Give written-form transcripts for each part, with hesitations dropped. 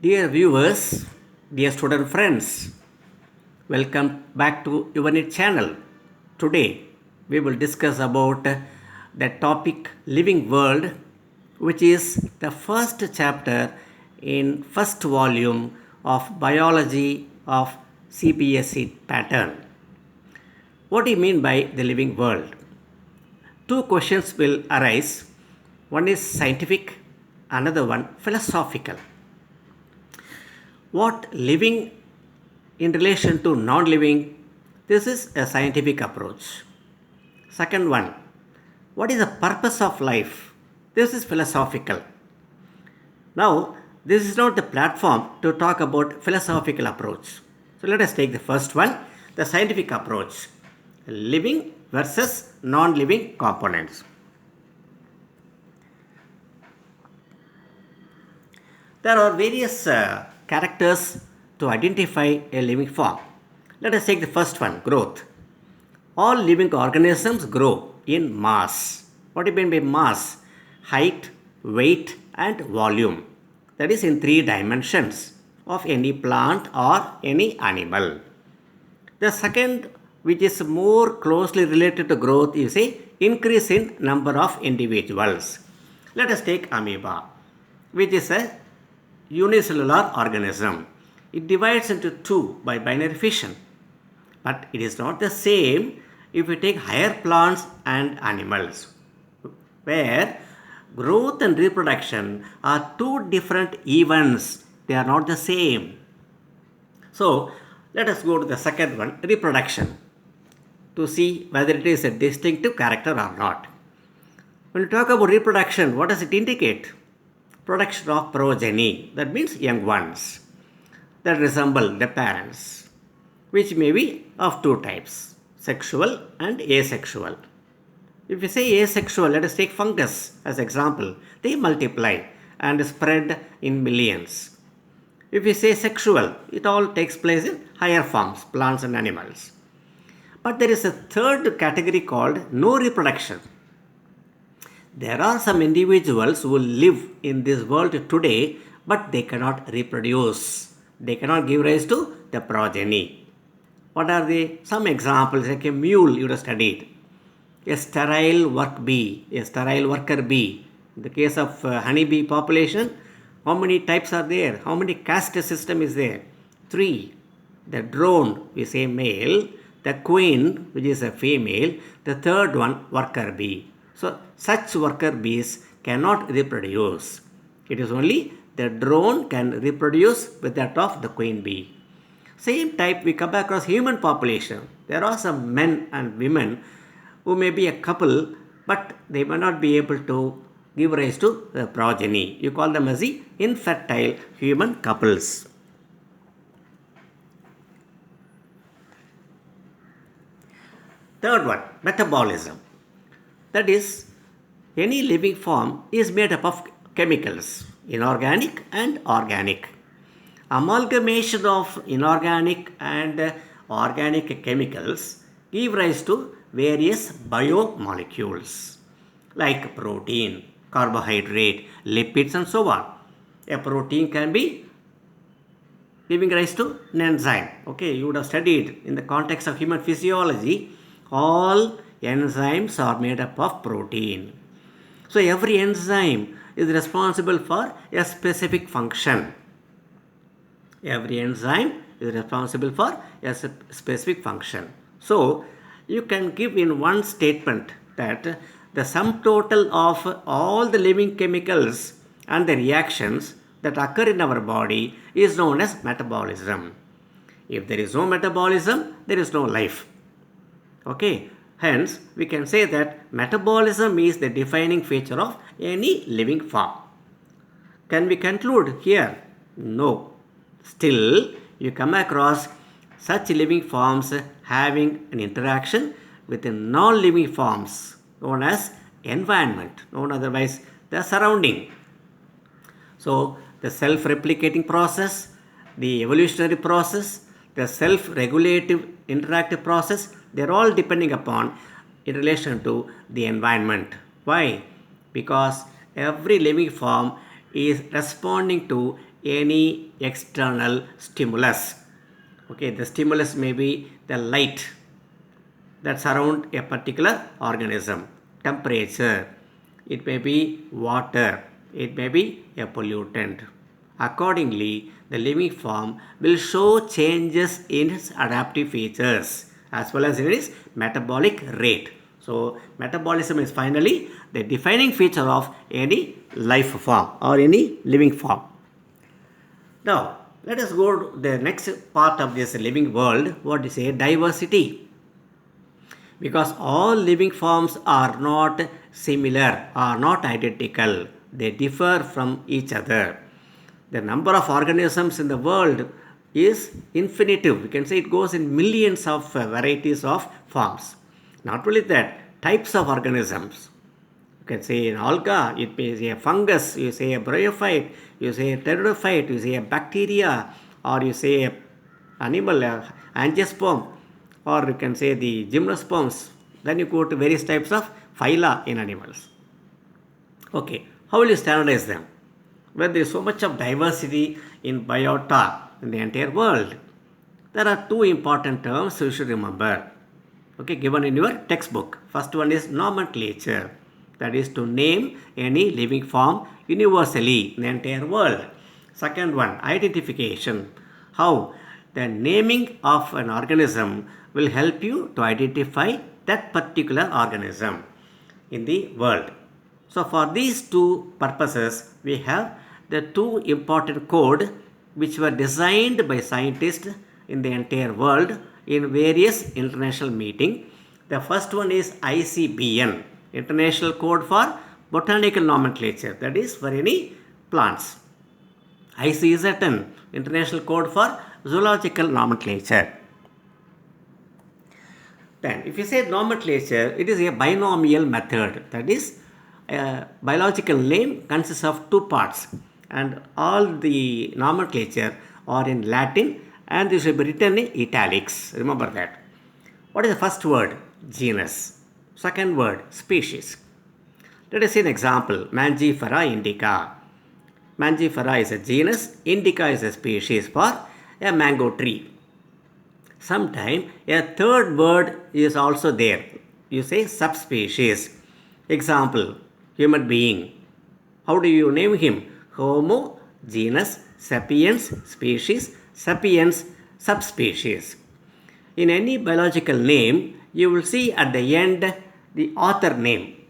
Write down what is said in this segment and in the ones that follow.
Dear viewers, dear student friends, welcome back to your channel. Today we will discuss about the topic living world, which is the first chapter in first volume of biology of CBSE pattern. What do you mean by the living world? Two questions will arise. One is scientific, another one philosophical. What living in relation to non-living? This is a scientific approach. Second one, what is the purpose of life? This is philosophical. Now, this is not the platform to talk about philosophical approach. So let us take the first one, the scientific approach. Living versus non-living components. There are various characters to identify a living form. Let us take the first one, growth. All living organisms grow in mass. What do you mean by mass? Height, weight and volume. That is in 3 dimensions of any plant or any animal. The second, which is more closely related to growth, is a increase in number of individuals. Let us take amoeba, which is a unicellular organism. It divides into 2 by binary fission. But it is not the same if we take higher plants and animals, where growth and reproduction are 2 different events. They are not the same. So, let us go to the second one, reproduction, to see whether it is a distinctive character or not. When we talk about reproduction, what does it indicate? Production of progeny, that means young ones that resemble the parents, which may be of 2 types, sexual and asexual. If we say asexual, let us take fungus as example. They multiply and spread in millions. If we say sexual, it all takes place in higher forms, plants and animals. But there is a third category called no reproduction. There are some individuals who live in this world today, but they cannot reproduce. They cannot give rise to the progeny. What are they? Some examples, like a mule you have studied. A sterile work bee, a sterile worker bee. In the case of honeybee population, how many types are there? How many caste system is there? 3. The drone, we say male. The queen, which is a female. The third one, worker bee. So, such worker bees cannot reproduce. It is only the drone can reproduce with that of the queen bee. Same type we come across human population. There are some men and women who may be a couple, but they may not be able to give rise to the progeny. You call them as the infertile human couples. Third one, metabolism. That is, any living form is made up of chemicals, inorganic and organic. Amalgamation of inorganic and organic chemicals give rise to various biomolecules like protein, carbohydrate, lipids and so on. A protein can be giving rise to an enzyme. Okay, you would have studied in the context of human physiology, all enzymes are made up of protein. So every enzyme is responsible for a specific function. Every enzyme is responsible for a specific function. So you can give in one statement that the sum total of all the living chemicals and the reactions that occur in our body is known as metabolism. If there is no metabolism, there is no life. Okay. Hence, we can say that metabolism is the defining feature of any living form. Can we conclude here? No. Still, you come across such living forms having an interaction with the non-living forms known as environment, known otherwise the surrounding. So, the self-replicating process, the evolutionary process, the self-regulative interactive process, they are all depending upon in relation to the environment. Why? Because every living form is responding to any external stimulus. Okay, the stimulus may be the light that surround a particular organism, temperature, it may be water, it may be a pollutant. Accordingly, the living form will show changes in its adaptive features as well as in its metabolic rate. So, metabolism is finally the defining feature of any life form or any living form. Now, let us go to the next part of this living world, what is a diversity. Because all living forms are not similar, are not identical, they differ from each other. The number of organisms in the world is infinitive. We can say it goes in millions of varieties of forms. Not only that, types of organisms. You can say an alga, it may be a fungus, you say a bryophyte, you say a pteridophyte, you say a bacteria, or you say a animal, angiosperm, or you can say the gymnosperms. Then you go to various types of phyla in animals. Okay, how will you standardize them? When there is so much of diversity in biota in the entire world, there are two important terms you should remember. Okay, given in your textbook. First one is nomenclature. That is to name any living form universally in the entire world. Second one, identification. How the naming of an organism will help you to identify that particular organism in the world. So for these two purposes, we have the two important code which were designed by scientists in the entire world in various international meeting. The first one is ICBN, International Code for Botanical Nomenclature, that is for any plants. ICZN, International Code for Zoological Nomenclature. Then if you say nomenclature, it is a binomial method, that is a biological name consists of two parts and all the nomenclature are in Latin and this should be written in italics. Remember that. What is the first word? Genus. Second word, species. Let us see an example. Mangifera indica. Mangifera is a genus, indica is a species for a mango tree. Sometimes a third word is also there. You say subspecies. Example, human being. How do you name him? Homo, genus, sapiens, species, sapiens, subspecies. In any biological name, you will see at the end the author name,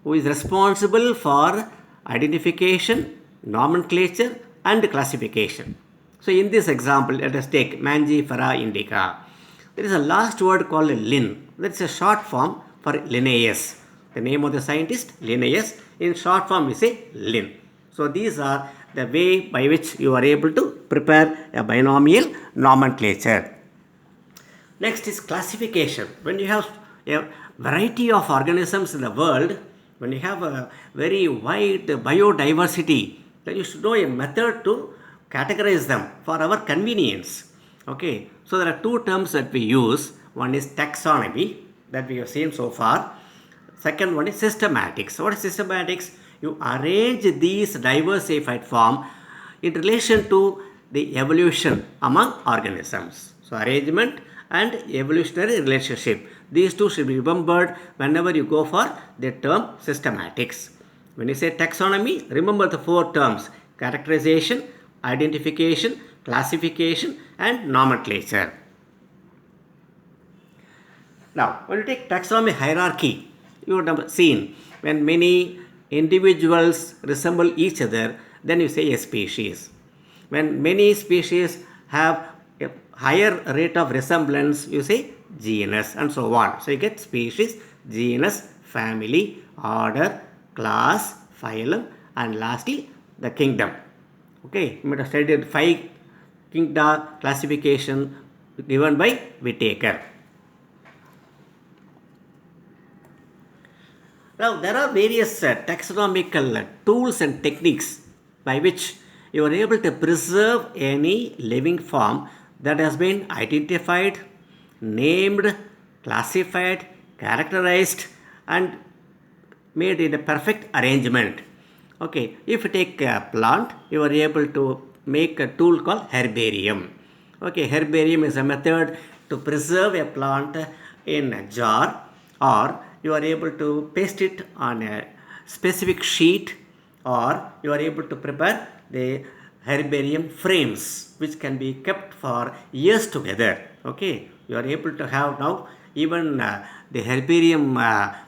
who is responsible for identification, nomenclature, and classification. So in this example, let us take Mangifera indica. There is a last word called Lin. That is a short form for Linnaeus. The name of the scientist, Linnaeus. In short form, we say Lin. So these are the way by which you are able to prepare a binomial nomenclature. Next is classification. When you have a variety of organisms in the world, when you have a very wide biodiversity, then you should know a method to categorize them for our convenience. Okay, so there are two terms that we use. One is taxonomy that we have seen so far. Second one is systematics. What is systematics? You arrange these diversified form in relation to the evolution among organisms. So arrangement and evolutionary relationship. These two should be remembered whenever you go for the term systematics. When you say taxonomy, remember the four terms: characterization, identification, classification, and nomenclature. Now, when you take taxonomy hierarchy, you would have seen when many individuals resemble each other, then you say a species. When many species have a higher rate of resemblance, you say genus, and so on. So you get species, genus, family, order, class, phylum, and lastly the kingdom. Okay, you might have studied 5 kingdom classification given by Whittaker. Now there are various taxonomical tools and techniques by which you are able to preserve any living form that has been identified, named, classified, characterized, and made in a perfect arrangement. Okay, if you take a plant, you are able to make a tool called herbarium. Okay, herbarium is a method to preserve a plant in a jar, or you are able to paste it on a specific sheet, or you are able to prepare the herbarium frames which can be kept for years together. Okay, you are able to have now even the herbarium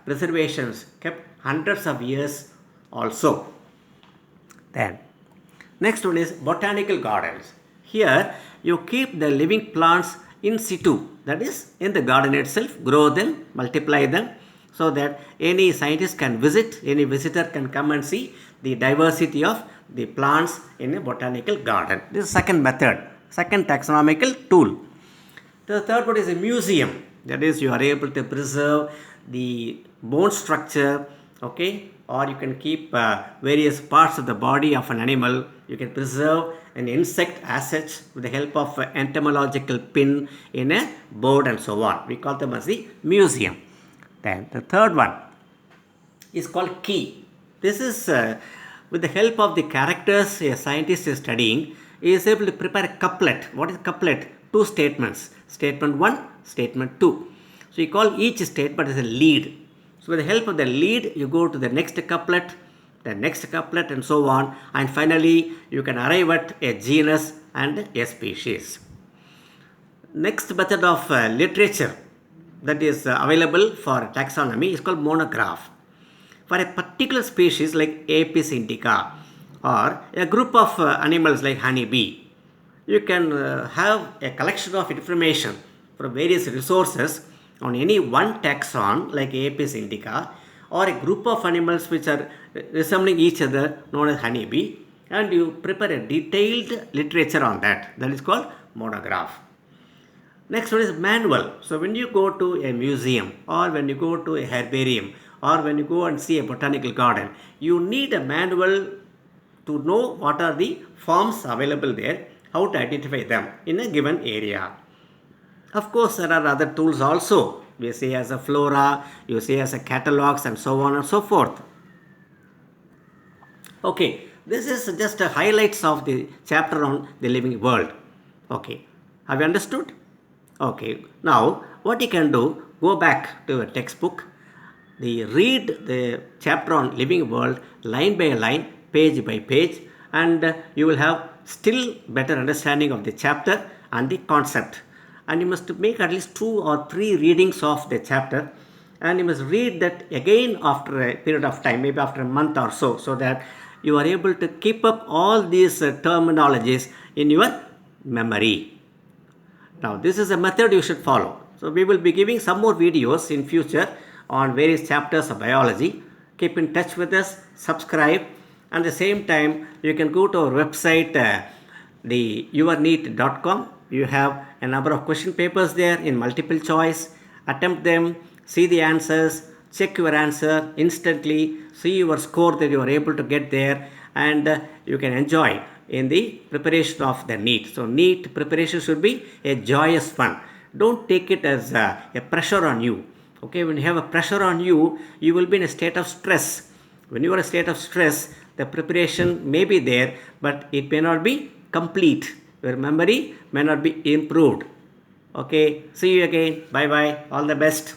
preservations kept hundreds of years also. Then next one is botanical gardens. Here you keep the living plants in situ, that is in the garden itself, grow them, multiply them, so that any scientist can visit, any visitor can come and see the diversity of the plants in a botanical garden. This is second method, second taxonomical tool. The third one is a museum, that is you are able to preserve the bone structure, okay, or you can keep various parts of the body of an animal. You can preserve an insect as such with the help of entomological pin in a board and so on. We call them as the museum. Then the third one is called key. This is with the help of the characters a scientist is studying, he is able to prepare a couplet. What is couplet? Two statements. Statement 1, statement 2. So you call each statement as a lead. So with the help of the lead, you go to the next couplet, and so on, and finally you can arrive at a genus and a species. Next method of literature that is available for taxonomy is called monograph. For a particular species like Apis indica or a group of animals like honeybee, you can have a collection of information from various resources on any one taxon like Apis indica, or a group of animals which are resembling each other known as honeybee, and you prepare a detailed literature on that. That is called monograph. Next one is manual. So when you go to a museum, or when you go to a herbarium, or when you go and see a botanical garden, you need a manual to know what are the forms available there, how to identify them in a given area. Of course, there are other tools also. We say as a flora, you say as a catalogs, and so on and so forth. Okay, this is just a highlights of the chapter on the living world. Okay, have you understood? Okay, now what you can do, go back to a textbook, read the chapter on living world line by line, page by page, and you will have still better understanding of the chapter and the concept. And you must make at least 2 or 3 readings of the chapter, and you must read that again after a period of time, maybe after a month or so, so that you are able to keep up all these terminologies in your memory. Now this is a method you should follow. So we will be giving some more videos in future on various chapters of biology. Keep in touch with us, subscribe, and at the same time you can go to our website yourneat.com. You have a number of question papers there in multiple choice. Attempt them, see the answers, check your answer instantly, see your score that you are able to get there, and you can enjoy in the preparation of the NEET. So NEET preparation should be a joyous fun. Don't take it as a pressure on you. Okay, when you have a pressure on you, you will be in a state of stress. When you are in a state of stress, the preparation may be there, but it may not be complete. Your memory may not be improved. Okay, see you again. Bye bye. All the best.